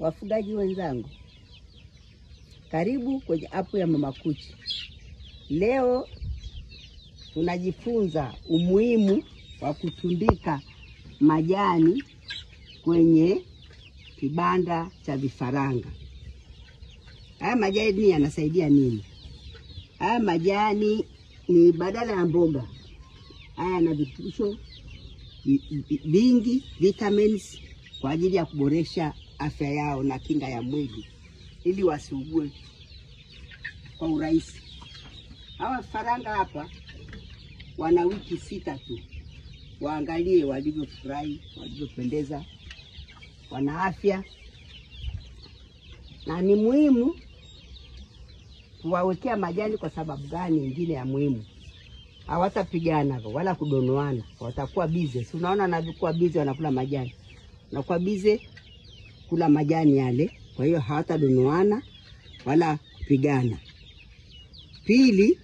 Wafugaji wenzangu, karibu kwenye app ya Mama Kuchi. Leo tunajifunza umuhimu wa kutundika majani kwenye kibanda cha vifaranga. Haya majani yanasaidia nini? Haya majani ni badala ya mboga. Haya yana virutubisho vingi, vitamins, kwa ajili ya kuboresha afya yao na kinga ya mwili ili wasiugue kwa urahisi. Hawa vifaranga hapa wana wiki 6 tu. Waangalie walivyofurahi, walivyopendeza, wana afya. Na ni muhimu kuwawekea majani kwa sababu gani nyingine ya muhimu? Hawatapigana wala kudonoana, watakuwa busy. Si unaona wanavyokuwa busy wanakula majani. Wanakuwa busy kula majani yale, kwa hiyo hawatadonoana wala kupigana. Pili,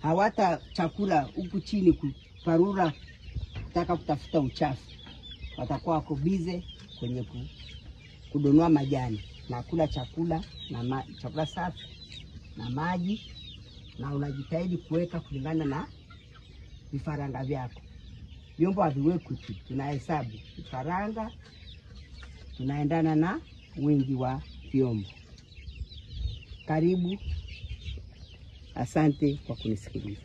hawata chakula huku chini kuparura kutaka kutafuta uchafu. Watakuwa wako busy kwenye kudonoa majani na kula chakula na chakula safi na maji, na unajitahidi kuweka kulingana na vifaranga vyako. Vyombo haviwekwi tu, tunahesabu vifaranga, tunaendana na wingi wa vyombo. Karibu, asante kwa kunisikiliza.